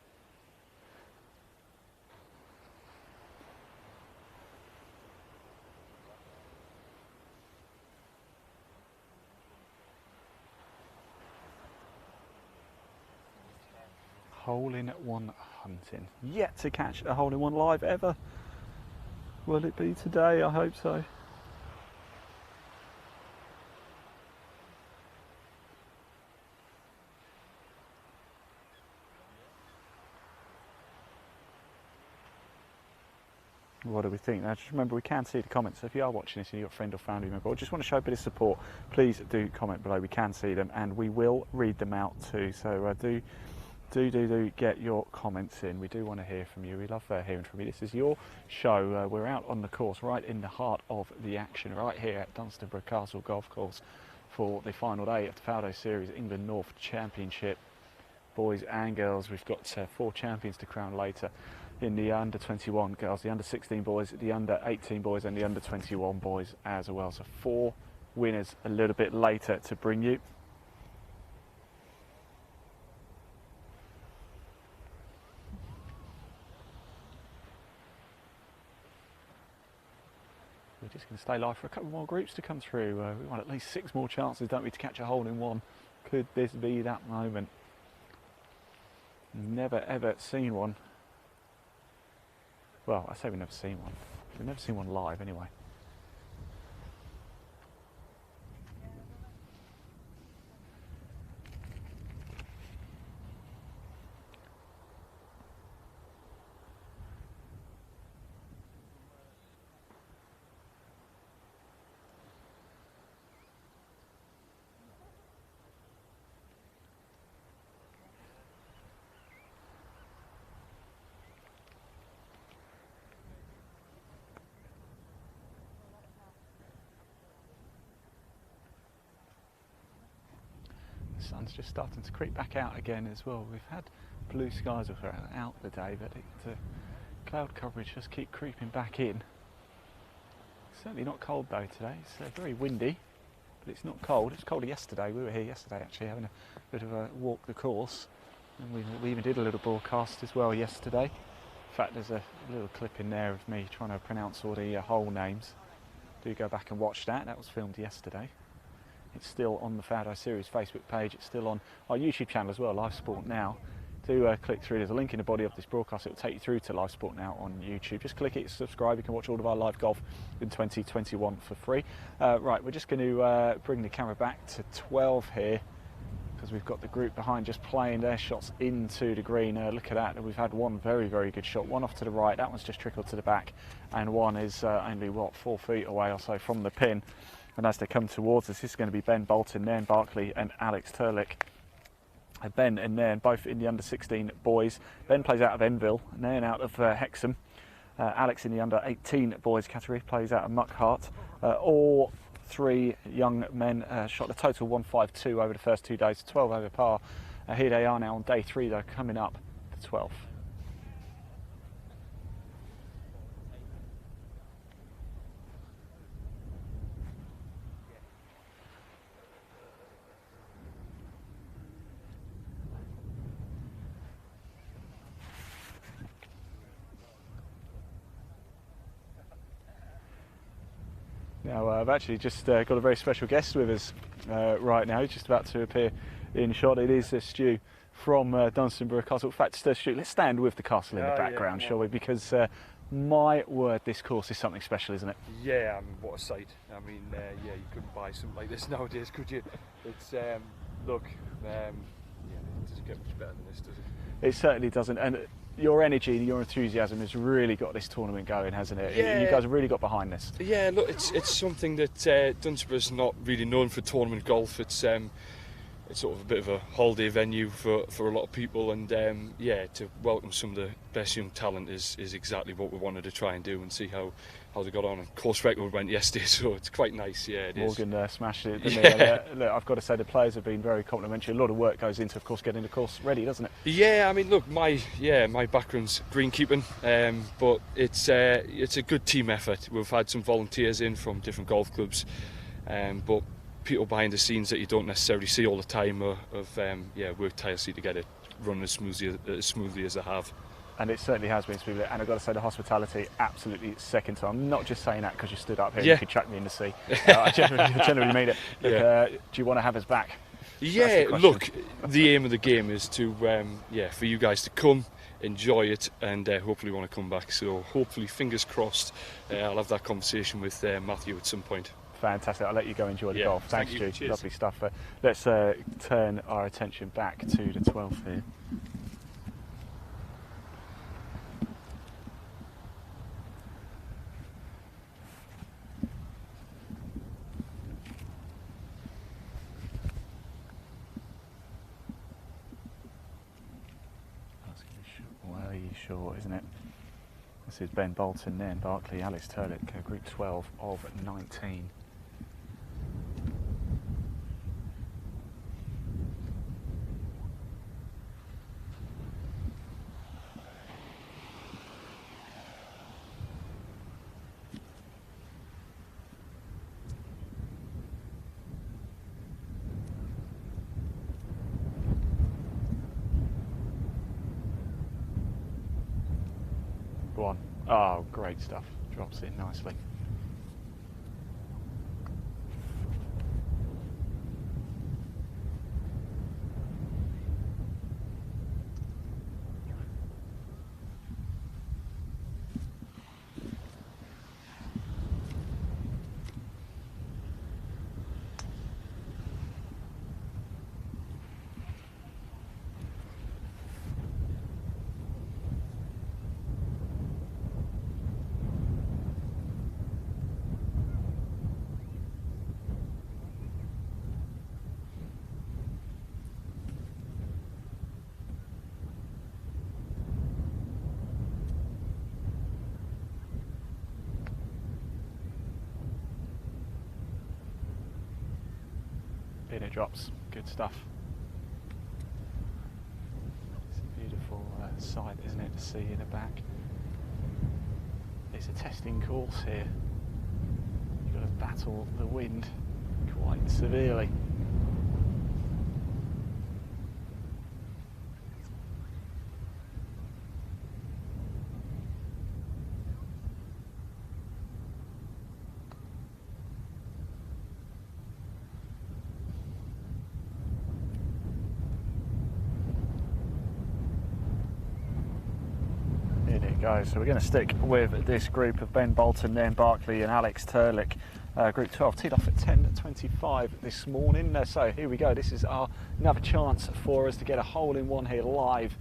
hole-in-one hunting. Yet to catch a hole-in-one live ever. Will it be today? I hope so. What do we think? Now just remember, we can see the comments, so if you are watching this and you've got a friend or family member or just want to show a bit of support, please do comment below. We can see them and we will read them out too, so do get your comments in. We do want to hear from you. We love hearing from you. This is your show. We're out on the course, right in the heart of the action, right here at Dunstanburgh Castle Golf Course for the final day of the Faldo Series England North Championship. Boys and girls, we've got 4 champions to crown later in the under 21 girls, the under 16 boys, the under 18 boys and the under 21 boys as well. So 4 winners a little bit later to bring you. We're just going to stay live for a couple more groups to come through. We want at least 6 more chances, don't we, to catch a hole-in-one. Could this be that moment? Never ever seen one. Well, I say we've never seen one. We've never seen one live anyway. The sun's just starting to creep back out again as well. We've had blue skies out the day, but the cloud coverage just keep creeping back in. Certainly not cold though today. It's very windy, but it's not cold. It was colder yesterday. We were here yesterday actually having a bit of a walk the course, and we even did a little broadcast as well yesterday. In fact, there's a little clip in there of me trying to pronounce all the hole names. Do go back and watch that. That was filmed yesterday. It's still on the Faldo Series Facebook page. It's still on our YouTube channel as well, Live Sport Now. Do click through. There's a link in the body of this broadcast. It will take you through to Live Sport Now on YouTube. Just click it, subscribe. You can watch all of our live golf in 2021 for free. Right, we're just going to bring the camera back to 12 here because we've got the group behind just playing their shots into the green. Look at that. We've had one very, very good shot. One off to the right. That one's just trickled to the back. And one is only, what, 4 feet away or so from the pin. And as they come towards us, this is going to be Ben Bolton, Nairn Barkley and Alex Turlick. Ben and Nairn both in the under 16 boys. Ben plays out of Enville, Nairn out of Hexham. Alex in the under 18 boys category plays out of Muckhart. All 3 young men shot a total 152 over the first 2 days, 12 over par. Here they are now on day 3 though, coming up to 12. Now I've actually just got a very special guest with us right now. He's just about to appear in shot. It is Stu from Dunstanburgh Castle. In fact, Stu, let's stand with the castle in the background, shall we? Because my word, this course is something special, isn't it? Yeah, what a sight. I mean, yeah, you couldn't buy something like this nowadays, could you? It's, look, yeah, it doesn't get much better than this, does it? It certainly doesn't. And your energy, your enthusiasm has really got this tournament going, hasn't it? Yeah. You guys have really got behind this. Yeah, look, it's something that Dunstanburgh's not really known for tournament golf. It's sort of a bit of a holiday venue for a lot of people, and yeah, to welcome some of the best young talent is exactly what we wanted to try and do, and see how they got on. And course record went yesterday, so it's quite nice. Yeah, it is. Morgan smashed it, didn't he? Look, I've got to say the players have been very complimentary. A lot of work goes into, of course, getting the course ready, doesn't it? Yeah, I mean, look, my background's greenkeeping, but it's a good team effort. We've had some volunteers in from different golf clubs, but people behind the scenes that you don't necessarily see all the time have worked tirelessly to get it run as smoothly as they have. And it certainly has been smoothly. And I've got to say the hospitality absolutely second to. I'm not just saying that because you stood up here and you could chuck me in the sea. I genuinely mean it. Look, do you want to have us back? Yeah, look, the aim of the game is to, for you guys to come, enjoy it, and hopefully want to come back. So hopefully, fingers crossed, I'll have that conversation with Matthew at some point. Fantastic. I'll let you go enjoy the golf. Thanks, Stu. Cheers. Lovely stuff. Let's turn our attention back to the 12th here. Way short, isn't it? This is Ben Bolton, then Barkley, Alex Turlick, Group 12 of 19. Go on. Oh, great stuff. Drops in nicely. In it drops. Good stuff. It's a beautiful sight, isn't it, to see in the back. It's a testing course here. You've got to battle the wind quite severely. So we're going to stick with this group of Ben Bolton, then Barkley and Alex Turlick. Group 12 teed off at 10:25 this morning. So here we go. This is another chance for us to get a hole-in-one here live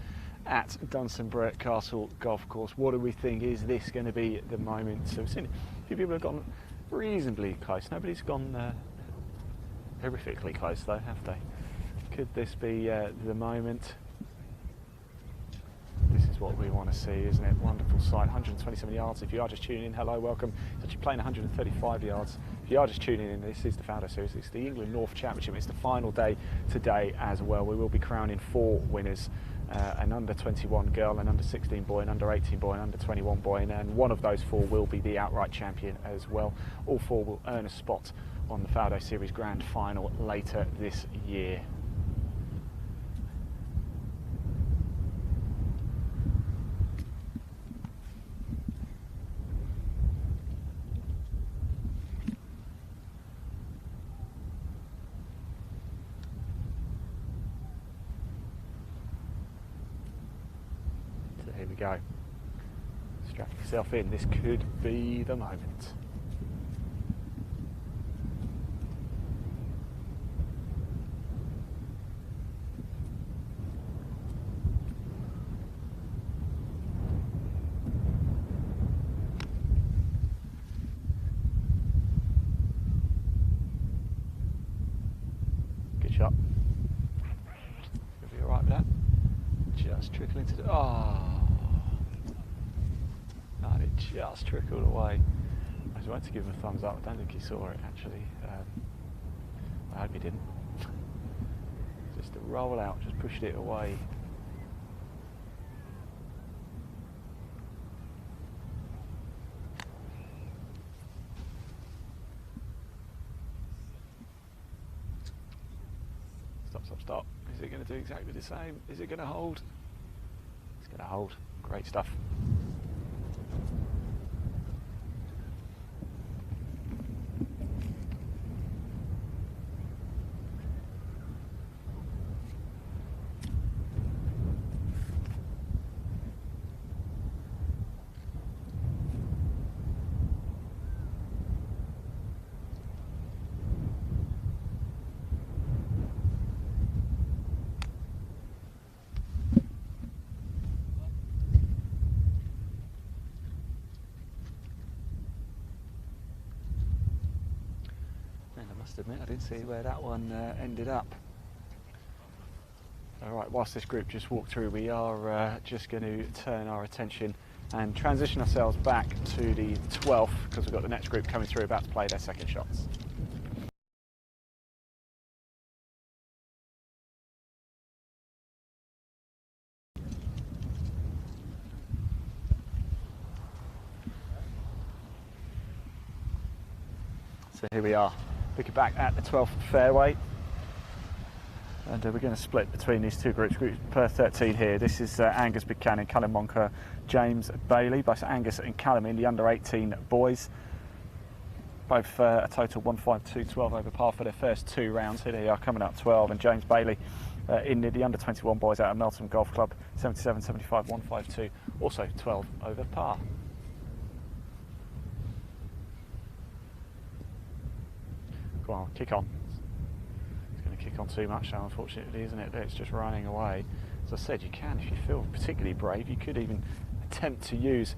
at Dunstanburgh Castle Golf Course. What do we think? Is this going to be the moment? So we've seen a few people have gone reasonably close. Nobody's gone horrifically close though, have they? Could this be the moment? This is what we want to see, isn't it? Wonderful sight. 127 yards. If you are just tuning in, hello, welcome. It's actually playing 135 yards. If you are just tuning in, this is the Faldo Series. It's the England North Championship. It's the final day today as well. We will be crowning 4 winners. An under 21 girl, an under 16 boy, an under 18 boy, an under 21 boy, and one of those 4 will be the outright champion as well. All 4 will earn a spot on the Faldo Series Grand Final later this year. Here we go. Strap yourself in. This could be the moment. Good shot. You'll be all right with that. Just trickle into the... just trickled away. I was about to give him a thumbs up. I don't think he saw it actually. I hope he didn't. Just a roll out, just pushed it away. Stop, stop, stop. Is it going to do exactly the same? Is it going to hold? It's going to hold. Great stuff. must admit, I didn't see where that one ended up. Alright, whilst this group just walked through, we are just going to turn our attention and transition ourselves back to the 12th, because we've got the next group coming through about to play their second shots. So here we are, looking back at the 12th fairway, and we're going to split between these two groups per 13 here. This is Angus Buchanan, Callum Moncur, James Bailey, both Angus and Callum in the under 18 boys. Both a total 152, 12 over par for their first 2 rounds. Here they are coming up 12, and James Bailey in the under 21 boys out of Melton Golf Club, 77, 75, 152, also 12 over par. Go on, kick on. It's going to kick on too much now, unfortunately, isn't it? It's just running away. As I said, you can, if you feel particularly brave, you could even attempt to use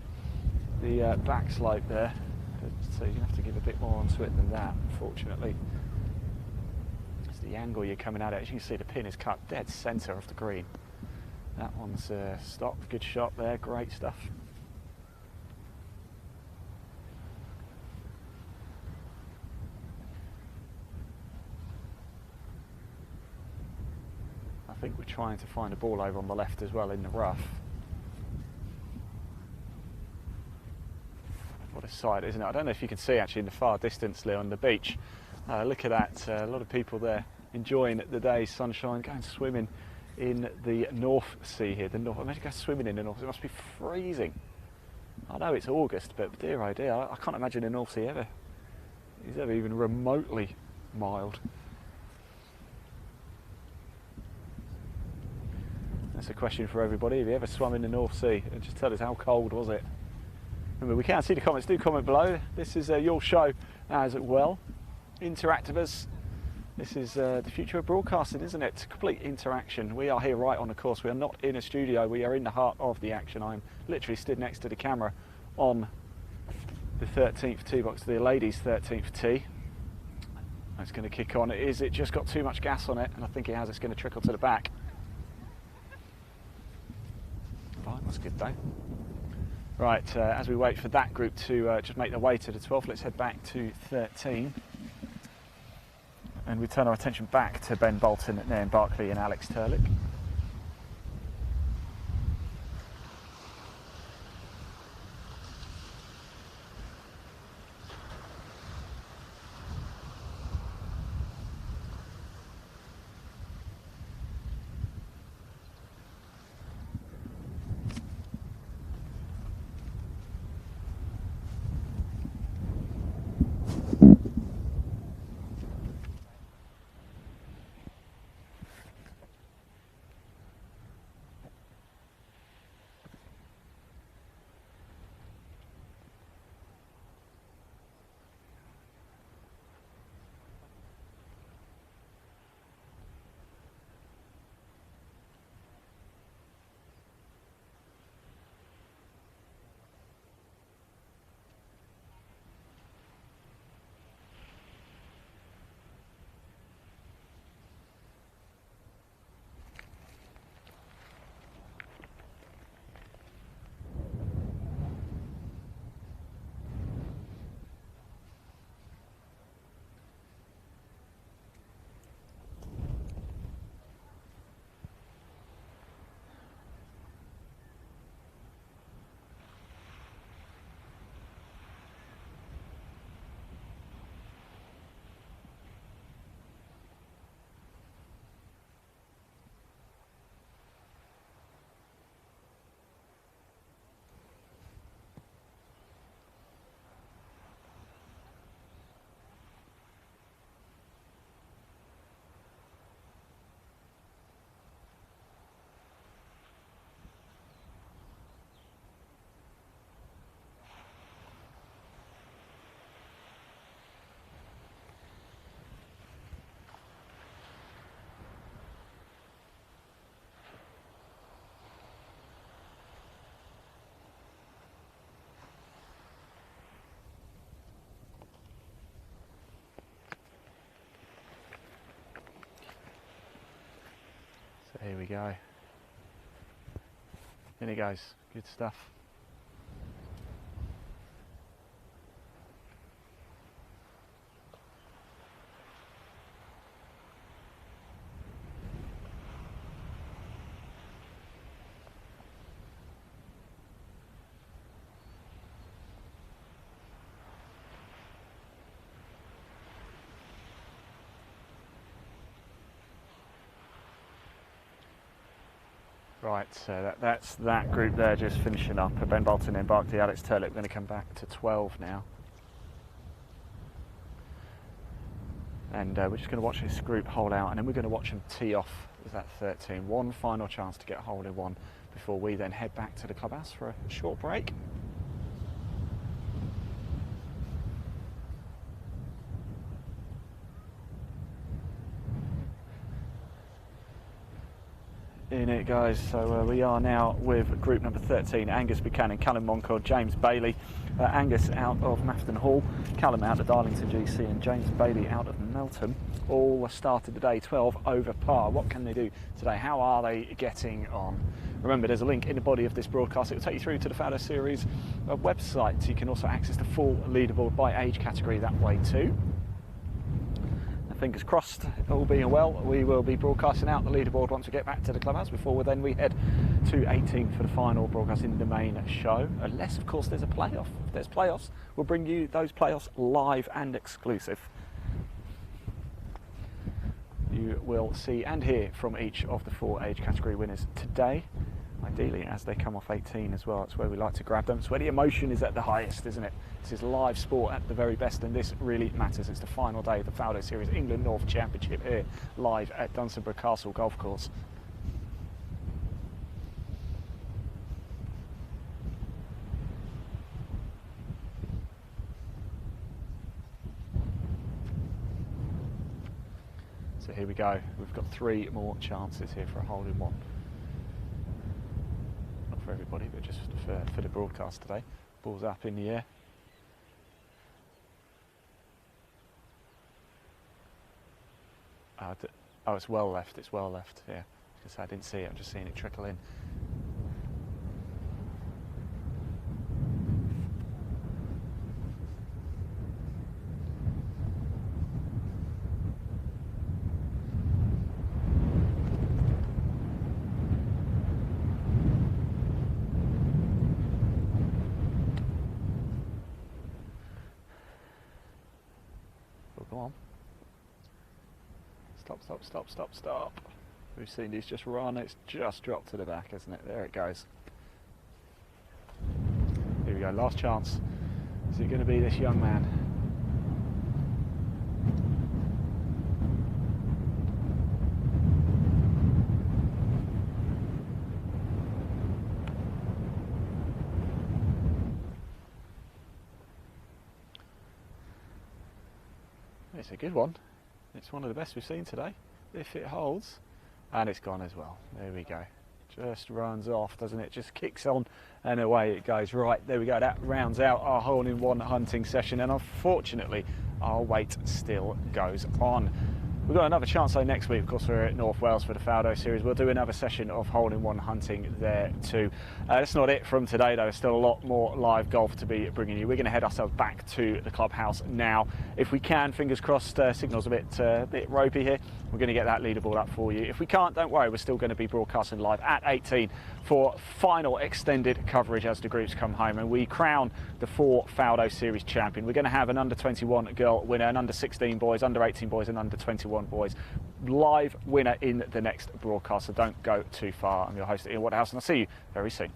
the back slope there. So you have to give a bit more onto it than that, unfortunately. It's the angle you're coming at it. As you can see, the pin is cut dead centre of the green. That one's stopped. Good shot there. Great stuff. I think we're trying to find a ball over on the left as well in the rough. What a sight, isn't it? I don't know if you can see actually in the far distance, Leo, on the beach. Look at that, a lot of people there enjoying the day's sunshine, going swimming in the North Sea here. The North, imagine going swimming in the North, it must be freezing. I know it's August, but dear oh dear, I can't imagine the North Sea is ever even remotely mild. That's a question for everybody. Have you ever swum in the North Sea? And just tell us, how cold was it? Remember, we can't see the comments. Do comment below. This is your show as well. Interactivers. This is the future of broadcasting, isn't it? Complete interaction. We are here right on the course. We are not in a studio. We are in the heart of the action. I'm literally stood next to the camera on the 13th tee box, the ladies' 13th tee. It's going to kick on. It just got too much gas on it, and I think it has. It's going to trickle to the back. Right, that's good though. Right, as we wait for that group to just make their way to the 12th, let's head back to 13. And we turn our attention back to Ben Bolton, Nairn Barkley and Alex Turlick. Here we go. In it goes. Good stuff. Right, so that's that group there just finishing up. Ben Bolton and Barkley, Alex Turlip going to come back to 12 now. And we're just going to watch this group hold out, and then we're going to watch them tee off with that 13. One final chance to get a hole in one before we then head back to the clubhouse for a short break. In it goes. So we are now with group number 13, Angus Buchanan, Callum Moncord, James Bailey. Angus out of Mafton Hall, Callum out of Darlington GC, and James Bailey out of Melton. All started today 12 over par. What can they do today? How are they getting on? Remember, there's a link in the body of this broadcast. It will take you through to the Faldo Series website. You can also access the full leaderboard by age category that way too. Fingers crossed, all being well, we will be broadcasting out the leaderboard once we get back to the clubhouse before then we head to 18 for the final broadcast in the main show. Unless, of course, there's a playoff. If there's playoffs, we'll bring you those playoffs live and exclusive. You will see and hear from each of the 4 age category winners today. Ideally, as they come off 18 as well, that's where we like to grab them. It's where the emotion is at the highest, isn't it? This is live sport at the very best, and this really matters. It's the final day of the Faldo Series England North Championship here, live at Dunstanburgh Castle Golf Course. So here we go. We've got 3 more chances here for a hole in one. For everybody, but just for the broadcast today. Ball's up in the air. Oh, it's well left. It's well left. Yeah, because I didn't see it. I'm just seeing it trickle in. Go on. Stop. We've seen these just run, it's just dropped to the back, isn't it? There it goes. Here we go, last chance. Is it going to be this young man? It's a good one. It's one of the best we've seen today, if it holds. And it's gone as well. There we go. Just runs off, doesn't it? Just kicks on and away it goes. Right, there we go. That rounds out our hole-in-one hunting session, and unfortunately our wait still goes on. We've got another chance though next week. Of course, we're at North Wales for the Faldo Series. We'll do another session of hole-in-one hunting there too. That's not it from today though. There's still a lot more live golf to be bringing you. We're going to head ourselves back to the clubhouse now. If we can, fingers crossed, signal's a bit ropey here. We're going to get that leaderboard up for you. If we can't, don't worry. We're still going to be broadcasting live at 18 for final extended coverage as the groups come home, and we crown the 4 Faldo Series champion. We're going to have an under 21 girl winner, an under 16 boys, under 18 boys, and under 21 boys live winner in the next broadcast. So don't go too far. I'm your host Ian Waterhouse, and I'll see you very soon.